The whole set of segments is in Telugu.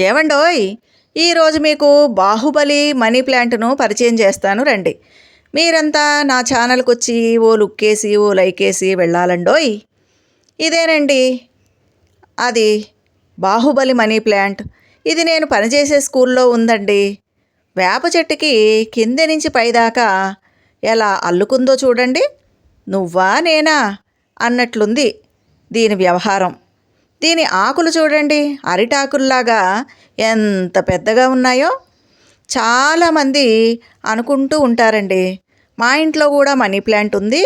ఏవండోయ్, ఈరోజు మీకు బాహుబలి మనీ ప్లాంట్ను పరిచయం చేస్తాను రండి. మీరంతా నా ఛానల్కి వచ్చి ఓ లుక్కేసి ఓ లైకేసి వెళ్ళాలండోయ్. ఇదేనండి అది బాహుబలి మనీ ప్లాంట్. ఇది నేను పనిచేసే స్కూల్లో ఉందండి. వేప చెట్టుకి కింద నుంచి పైదాకా ఎలా అల్లుకుందో చూడండి. నువ్వా నేనా అన్నట్లుంది దీని వ్యవహారం. దీని ఆకులు చూడండి, అరిటాకుల్లాగా ఎంత పెద్దగా ఉన్నాయో. చాలామంది అనుకుంటూ ఉంటారండి, మా ఇంట్లో కూడా మనీ ప్లాంట్ ఉంది,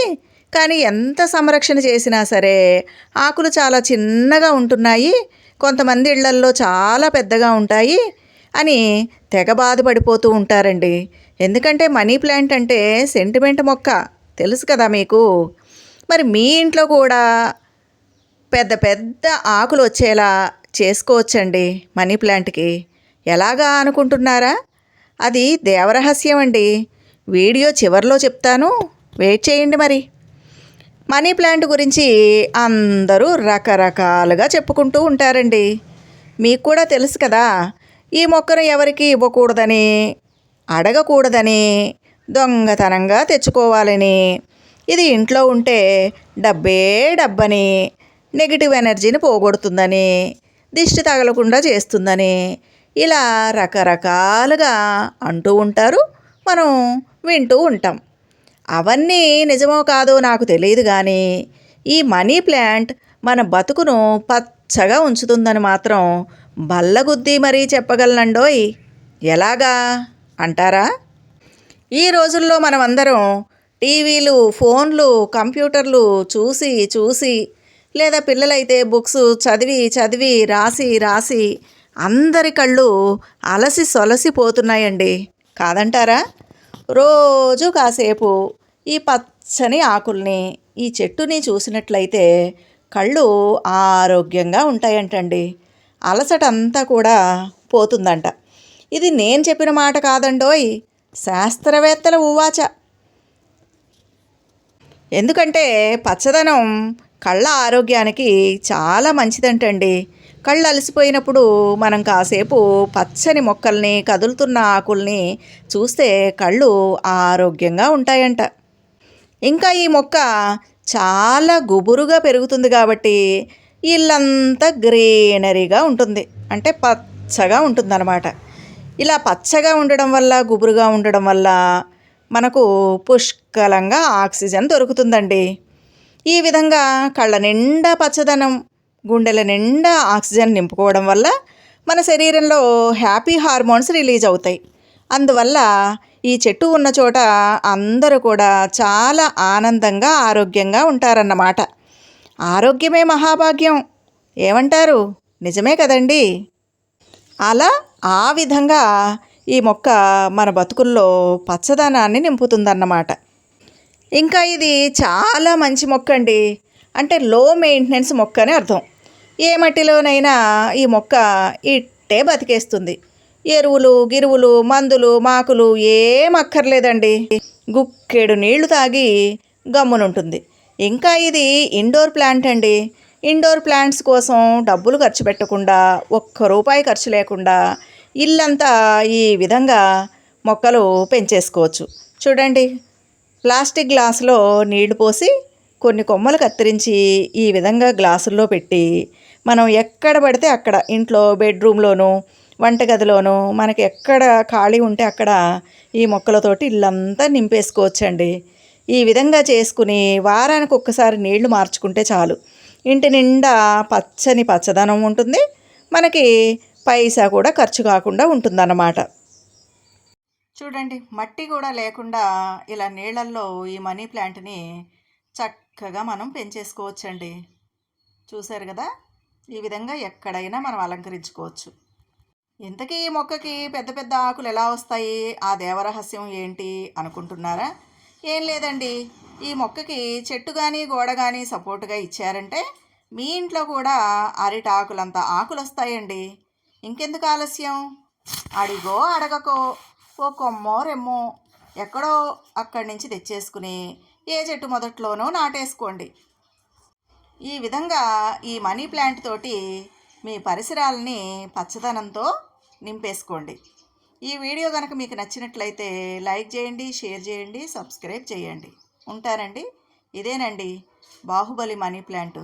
కానీ ఎంత సంరక్షణ చేసినా సరే ఆకులు చాలా చిన్నగా ఉంటున్నాయి, కొంతమంది ఇళ్లల్లో చాలా పెద్దగా ఉంటాయి అని తెగ బాధపడిపోతూ ఉంటారండి. ఎందుకంటే మనీ ప్లాంట్ అంటే సెంటిమెంట్ మొక్క, తెలుసు కదా మీకు. మరి మీ ఇంట్లో కూడా పెద్ద పెద్ద ఆకులు వచ్చేలా చేసుకోవచ్చండి మనీ ప్లాంట్కి. ఎలాగా అనుకుంటున్నారా? అది దేవరహస్యం అండి. వీడియో చివరిలో చెప్తాను, వెయిట్ చేయండి. మరి మనీ ప్లాంట్ గురించి అందరూ రకరకాలుగా చెప్పుకుంటూ ఉంటారండి. మీకు కూడా తెలుసు కదా, ఈ మొక్కను ఎవరికి ఇవ్వకూడదని, అడగకూడదని, దొంగతనంగా తెచ్చుకోవాలని, ఇది ఇంట్లో ఉంటే డబ్బే డబ్బని, నెగిటివ్ ఎనర్జీని పోగొడుతుందని, దిష్టి తగలకుండా చేస్తుందని, ఇలా రకరకాలుగా అంటూ ఉంటారు, మనం వింటూ ఉంటాం. అవన్నీ నిజమో కాదో నాకు తెలియదు, కానీ ఈ మనీ ప్లాంట్ మన బతుకును పచ్చగా ఉంచుతుందని మాత్రం బల్లగుద్ది మరీ చెప్పగలనండోయ్. ఎలాగా అంటారా? ఈ రోజుల్లో మనమందరం టీవీలు, ఫోన్లు, కంప్యూటర్లు చూసి చూసి, లేదా పిల్లలైతే బుక్స్ చదివి చదివి రాసి రాసి అందరి కళ్ళు అలసి సొలసిపోతున్నాయండి, కాదంటారా? రోజు కాసేపు ఈ పచ్చని ఆకుల్ని, ఈ చెట్టుని చూసినట్లయితే కళ్ళు ఆరోగ్యంగా ఉంటాయంటండి. అలసటంతా కూడా పోతుందంట. ఇది నేను చెప్పిన మాట కాదండోయ్, శాస్త్రవేత్తల ఉవాచ. ఎందుకంటే పచ్చదనం కళ్ళ ఆరోగ్యానికి చాలా మంచిదంటండి. కళ్ళు అలసిపోయినప్పుడు మనం కాసేపు పచ్చని మొక్కల్ని, కదులుతున్న ఆకుల్ని చూస్తే కళ్ళు ఆరోగ్యంగా ఉంటాయంట. ఇంకా ఈ మొక్క చాలా గుబురుగా పెరుగుతుంది కాబట్టి ఇల్లంతా గ్రీనరీగా ఉంటుంది, అంటే పచ్చగా ఉంటుందన్నమాట. ఇలా పచ్చగా ఉండడం వల్ల, గుబురుగా ఉండడం వల్ల మనకు పుష్కలంగా ఆక్సిజన్ దొరుకుతుందండి. ఈ విధంగా కళ్ళ నిండా పచ్చదనం, గుండెల నిండా ఆక్సిజన్ నింపుకోవడం వల్ల మన శరీరంలో హ్యాపీ హార్మోన్స్ రిలీజ్ అవుతాయి. అందువల్ల ఈ చెట్టు ఉన్న చోట అందరూ కూడా చాలా ఆనందంగా, ఆరోగ్యంగా ఉంటారన్నమాట. ఆరోగ్యమే మహాభాగ్యం ఏమంటారు? నిజమే కదండి. అలా ఆ విధంగా ఈ మొక్క మన బతుకుల్లో పచ్చదనాన్ని నింపుతుందన్నమాట. ఇంకా ఇది చాలా మంచి మొక్క అండి. అంటే లో మెయింటెనెన్స్ మొక్క అని అర్థం. ఏ మట్టిలోనైనా ఈ మొక్క ఇట్టే బతికేస్తుంది. ఎరువులు, గిరువులు, మందులు, మాకులు ఏం అక్కర్లేదండి. గుక్కెడు నీళ్లు తాగి గమ్మునుంటుంది. ఇంకా ఇది ఇండోర్ ప్లాంట్ అండి. ఇండోర్ ప్లాంట్స్ కోసం డబ్బులు ఖర్చు పెట్టకుండా, ఒక్క రూపాయి ఖర్చు లేకుండా ఇల్లంతా ఈ విధంగా మొక్కలు పెంచేసుకోవచ్చు. చూడండి, ప్లాస్టిక్ గ్లాసులో నీళ్లు పోసి కొన్ని కొమ్మలు కత్తిరించి ఈ విధంగా గ్లాసుల్లో పెట్టి మనం ఎక్కడ పడితే అక్కడ, ఇంట్లో బెడ్రూమ్లోనూ, వంటగదిలోనూ, మనకి ఎక్కడ ఖాళీ ఉంటే అక్కడ ఈ మొక్కలతోటి ఇల్లంతా నింపేసుకోవచ్చండి. ఈ విధంగా చేసుకుని వారానికి ఒక్కసారి నీళ్లు మార్చుకుంటే చాలు, ఇంటి నిండా పచ్చని పచ్చదనం ఉంటుంది, మనకి పైసా కూడా ఖర్చు కాకుండా ఉంటుందన్నమాట. చూడండి, మట్టి కూడా లేకుండా ఇలా నీళ్ళల్లో ఈ మనీ ప్లాంట్ని చక్కగా మనం పెంచేసుకోవచ్చండి. చూశారు కదా, ఈ విధంగా ఎక్కడైనా మనం అలంకరించుకోవచ్చు. ఇంతకీ ఈ మొక్కకి పెద్ద పెద్ద ఆకులు ఎలా వస్తాయి, ఆ దేవరహస్యం ఏంటి అనుకుంటున్నారా? ఏం లేదండి, ఈ మొక్కకి చెట్టు కానీ గోడ కానీ సపోర్టుగా ఇచ్చారంటే మీ ఇంట్లో కూడా అరిటాకులంత ఆకులు వస్తాయండి. ఇంకెందుకు ఆలస్యం? అడిగో అడగకో ఓ కొమ్మో రెమ్మో ఎక్కడో అక్కడి నుంచి తెచ్చేసుకుని ఏ చెట్టు మొదట్లోనో నాటేసుకోండి. ఈ విధంగా ఈ మనీ ప్లాంట్ తోటి మీ పరిసరాలని పచ్చదనంతో నింపేసుకోండి. ఈ వీడియో కనుక మీకు నచ్చినట్లయితే లైక్ చేయండి, షేర్ చేయండి, సబ్స్క్రైబ్ చేయండి. ఉంటానండి. ఇదేనండి బాహుబలి మనీ ప్లాంట్.